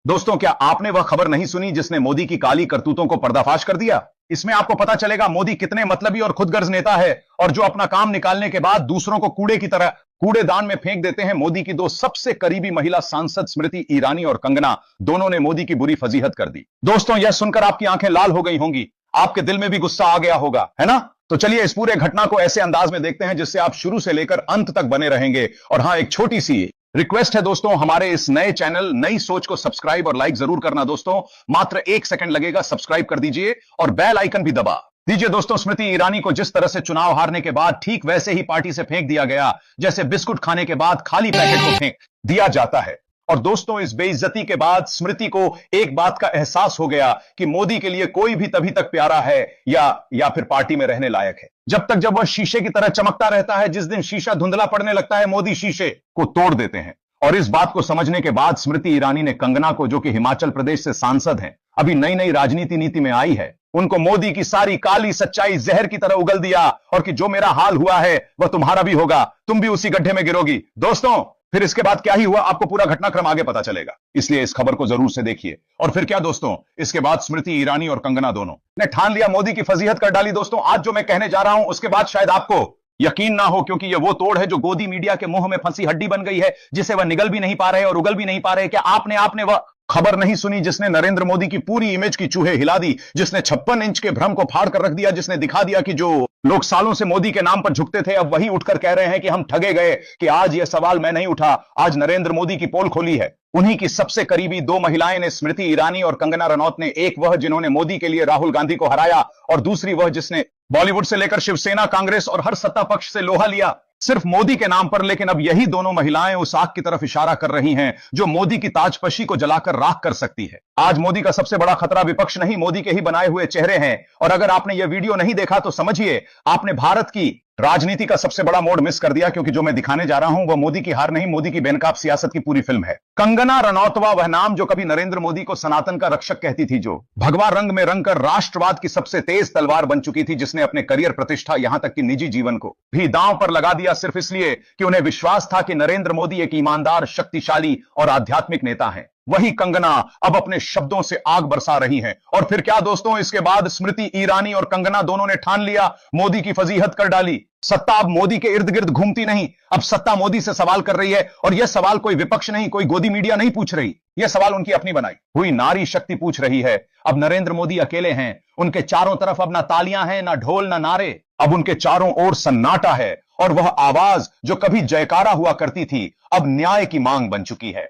दोस्तों, क्या आपने वह खबर नहीं सुनी जिसने मोदी की काली करतूतों को पर्दाफाश कर दिया? इसमें आपको पता चलेगा मोदी कितने मतलबी और खुदगर्ज नेता है और जो अपना काम निकालने के बाद दूसरों को कूड़े की तरह कूड़ेदान में फेंक देते हैं। मोदी की दो सबसे करीबी महिला सांसद स्मृति ईरानी और कंगना, दोनों ने मोदी की बुरी फजीहत कर दी। दोस्तों, यह सुनकर आपकी आंखें लाल हो गई होंगी, आपके दिल में भी गुस्सा आ गया होगा, है ना? तो चलिए इस पूरे घटना को ऐसे अंदाज में देखते हैं जिससे आप शुरू से लेकर अंत तक बने रहेंगे। और हां, एक छोटी सी रिक्वेस्ट है दोस्तों, हमारे इस नए चैनल नई सोच को सब्सक्राइब और लाइक जरूर करना दोस्तों। मात्र 1 सेकंड लगेगा, सब्सक्राइब कर दीजिए और बेल आइकन भी दबा दीजिए। दोस्तों, स्मृति ईरानी को जिस तरह से चुनाव हारने के बाद ठीक वैसे ही पार्टी से फेंक दिया गया जैसे बिस्कुट खाने के बाद खाली पैकेट को फेंक दिया जाता है। और दोस्तों, इस बेइज्जती के बाद स्मृति को एक बात का एहसास हो गया कि मोदी के लिए कोई भी तभी तक प्यारा है या फिर पार्टी में रहने लायक है जब वह शीशे की तरह चमकता रहता है। जिस दिन शीशा धुंधला पड़ने लगता है, मोदी शीशे को तोड़ देते हैं। और इस बात को समझने के बाद स्मृति ईरानी ने कंगना को, जो कि हिमाचल प्रदेश से सांसद हैं, अभी नई नई राजनीति नीति में आई है, उनको मोदी की सारी काली सच्चाई जहर की तरह उगल दिया और कि जो मेरा हाल हुआ है वह तुम्हारा भी होगा, तुम भी उसी गड्ढे में गिरोगी। दोस्तों, फिर इसके बाद क्या ही हुआ, आपको पूरा घटनाक्रम आगे पता चलेगा, इसलिए इस खबर को जरूर से देखिए। और फिर क्या दोस्तों, इसके बाद स्मृति ईरानी और कंगना दोनों ने ठान लिया मोदी की फजीहत कर डाली। दोस्तों, आज जो मैं कहने जा रहा हूं उसके बाद शायद आपको यकीन ना हो, क्योंकि यह वो तोड़ है जो गोदी मीडिया के मुंह में फंसी हड्डी बन गई है, जिसे वह निगल भी नहीं पा रहे और उगल भी नहीं पा रहे। क्या आपने वह खबर नहीं सुनी जिसने नरेंद्र मोदी की पूरी इमेज की चूहे हिला दी, जिसने 56 इंच के भ्रम को फाड़ कर रख दिया, जिसने दिखा दिया कि जो लोग सालों से मोदी के नाम पर झुकते थे अब वही उठकर कह रहे हैं कि हम ठगे गए, कि आज यह सवाल मैं नहीं उठा, आज नरेंद्र मोदी की पोल खोली है। उन्हीं की सबसे करीबी दो महिलाएं ने, स्मृति ईरानी और कंगना रनौत ने, एक वह जिन्होंने मोदी के लिए राहुल गांधी को हराया और दूसरी वह जिसने बॉलीवुड से लेकर शिवसेना, कांग्रेस और हर सत्ता पक्ष से लोहा लिया सिर्फ मोदी के नाम पर। लेकिन अब यही दोनों महिलाएं उस आग की तरफ इशारा कर रही हैं जो मोदी की ताजपशी को जलाकर राख कर सकती है। आज मोदी का सबसे बड़ा खतरा विपक्ष नहीं, मोदी के ही बनाए हुए चेहरे हैं। और अगर आपने यह वीडियो नहीं देखा तो समझिए आपने भारत की राजनीति का सबसे बड़ा मोड़ मिस कर दिया, क्योंकि जो मैं दिखाने जा रहा हूं वह मोदी की हार नहीं, मोदी की बेनकाब सियासत की पूरी फिल्म है। कंगना रनौतवा वह नाम जो कभी नरेंद्र मोदी को सनातन का रक्षक कहती थी, जो भगवा रंग में रंग कर राष्ट्रवाद की सबसे तेज तलवार बन चुकी थी, जिसने अपने करियर, प्रतिष्ठा, यहां तक कि निजी जीवन को भी दांव पर लगा दिया सिर्फ इसलिए कि उन्हें विश्वास था कि नरेंद्र मोदी एक ईमानदार, शक्तिशाली और आध्यात्मिक नेता है। वही कंगना अब अपने शब्दों से आग बरसा रही हैं। और फिर क्या दोस्तों, इसके बाद स्मृति ईरानी और कंगना दोनों ने ठान लिया, मोदी की फजीहत कर डाली। सत्ता अब मोदी के इर्द गिर्द घूमती नहीं, अब सत्ता मोदी से सवाल कर रही है। और यह सवाल कोई विपक्ष नहीं, कोई गोदी मीडिया नहीं पूछ रही, यह सवाल उनकी अपनी बनाई हुई नारी शक्ति पूछ रही है। अब नरेंद्र मोदी अकेले हैं, उनके चारों तरफ अब ना तालियां हैं, ना ढोल, ना नारे, अब उनके चारों ओर सन्नाटा है। और वह आवाज जो कभी जयकारा हुआ करती थी अब न्याय की मांग बन चुकी है।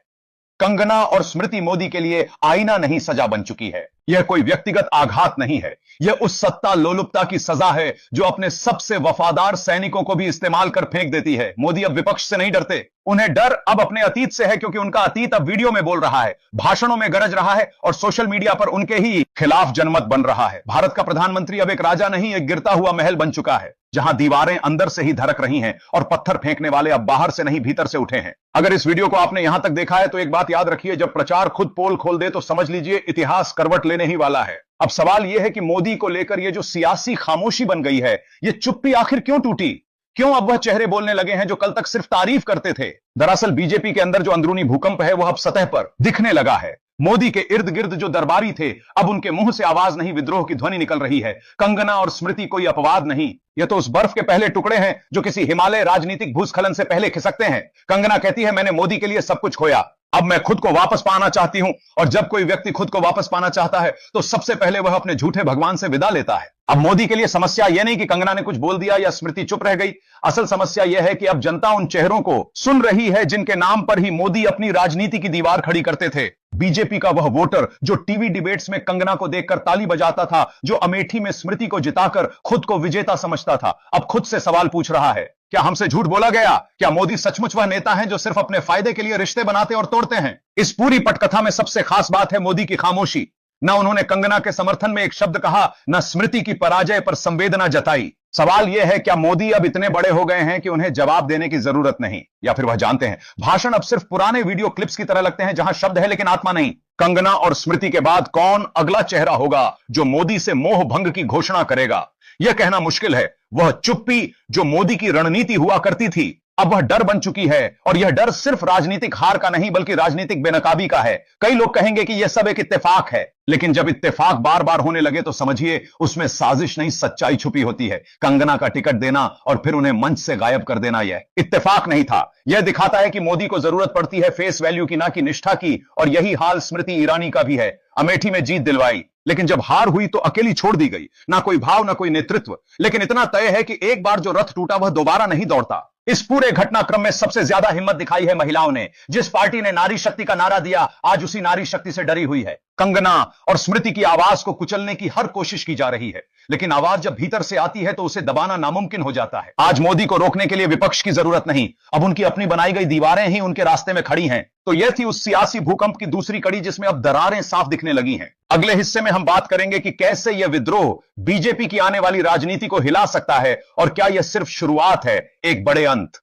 कंगना और स्मृति मोदी के लिए आईना नहीं, सजा बन चुकी है। यह कोई व्यक्तिगत आघात नहीं है, यह उस सत्ता लोलुपता की सजा है जो अपने सबसे वफादार सैनिकों को भी इस्तेमाल कर फेंक देती है। मोदी अब विपक्ष से नहीं डरते, उन्हें डर अब अपने अतीत से है, क्योंकि उनका अतीत अब वीडियो में बोल रहा है, भाषणों में गरज रहा है और सोशल मीडिया पर उनके ही खिलाफ जनमत बन रहा है। भारत का प्रधानमंत्री अब एक राजा नहीं, एक गिरता हुआ महल बन चुका है, जहां दीवारें अंदर से ही धड़क रही हैं और पत्थर फेंकने वाले अब बाहर से नहीं भीतर से उठे हैं। अगर इस वीडियो को आपने यहां तक देखा है तो एक बात याद रखिए, जब प्रचार खुद पोल खोल दे तो समझ लीजिए इतिहास करवट लेने ही वाला है। अब सवाल यह है कि मोदी को लेकर यह जो सियासी खामोशी बन गई है, यह चुप्पी आखिर क्यों टूटी? क्यों अब वह चेहरे बोलने लगे हैं जो कल तक सिर्फ तारीफ करते थे? दरअसल बीजेपी के अंदर जो अंदरूनी भूकंप है वह अब सतह पर दिखने लगा है। मोदी के इर्द गिर्द जो दरबारी थे अब उनके मुंह से आवाज नहीं, विद्रोह की ध्वनि निकल रही है। कंगना और स्मृति कोई अपवाद नहीं, ये तो उस बर्फ के पहले टुकड़े हैं जो किसी हिमालय राजनीतिक भूस्खलन से पहले खिसकते हैं। कंगना कहती है मैंने मोदी के लिए सब कुछ खोया, अब मैं खुद को वापस पाना चाहती हूं। और जब कोई व्यक्ति खुद को वापस पाना चाहता है तो सबसे पहले वह अपने झूठे भगवान से विदा लेता है। अब मोदी के लिए समस्या यह नहीं कि कंगना ने कुछ बोल दिया या स्मृति चुप रह गई, असल समस्या यह है कि अब जनता उन चेहरों को सुन रही है जिनके नाम पर ही मोदी अपनी राजनीति की दीवार खड़ी करते थे। बीजेपी का वह वोटर जो टीवी डिबेट्स में कंगना को देखकर ताली बजाता था, जो अमेठी में स्मृति को जिताकर खुद को विजेता समझता था, अब खुद से सवाल पूछ रहा है, क्या हमसे झूठ बोला गया? क्या मोदी सचमुच वह नेता है जो सिर्फ अपने फायदे के लिए रिश्ते बनाते और तोड़ते हैं? इस पूरी पटकथा में सबसे खास बात है मोदी की खामोशी। न उन्होंने कंगना के समर्थन में एक शब्द कहा, न स्मृति की पराजय पर संवेदना जताई। सवाल यह है, क्या मोदी अब इतने बड़े हो गए हैं कि उन्हें जवाब देने की जरूरत नहीं, या फिर वह जानते हैं भाषण अब सिर्फ पुराने वीडियो क्लिप्स की तरह लगते हैं जहां शब्द है लेकिन आत्मा नहीं? कंगना और स्मृति के बाद कौन अगला चेहरा होगा जो मोदी से मोह भंग की घोषणा करेगा? यह कहना मुश्किल है। वह चुप्पी जो मोदी की रणनीति हुआ करती थी अब वह डर बन चुकी है, और यह डर सिर्फ राजनीतिक हार का नहीं बल्कि राजनीतिक बेनकाबी का है। कई लोग कहेंगे कि यह सब एक इत्तेफाक है, लेकिन जब इत्तेफाक बार बार होने लगे तो समझिए उसमें साजिश नहीं सच्चाई छुपी होती है। कंगना का टिकट देना और फिर उन्हें मंच से गायब कर देना यह इत्तेफाक नहीं था। यह दिखाता है कि मोदी को जरूरत पड़ती है फेस वैल्यू की, ना कि निष्ठा की, और यही हाल स्मृति ईरानी का भी है। अमेठी में जीत दिलवाई, लेकिन जब हार हुई तो अकेली छोड़ दी गई, ना कोई भाव ना कोई नेतृत्व। लेकिन इतना तय है कि एक बार जो रथ टूटा वह दोबारा नहीं दौड़ता। इस पूरे घटनाक्रम में सबसे ज्यादा हिम्मत दिखाई है महिलाओं ने। जिस पार्टी ने नारी शक्ति का नारा दिया, आज उसी नारी शक्ति से डरी हुई है। कंगना और स्मृति की आवाज को कुचलने की हर कोशिश की जा रही है, लेकिन आवाज जब भीतर से आती है तो उसे दबाना नामुमकिन हो जाता है। आज मोदी को रोकने के लिए विपक्ष की जरूरत नहीं, अब उनकी अपनी बनाई गई दीवारें ही उनके रास्ते में खड़ी हैं। तो यह थी उस सियासी भूकंप की दूसरी कड़ी जिसमें अब दरारें साफ दिखने लगी हैं। अगले हिस्से में हम बात करेंगे कि कैसे यह विद्रोह बीजेपी की आने वाली राजनीति को हिला सकता है, और क्या यह सिर्फ शुरुआत है एक बड़े अंत।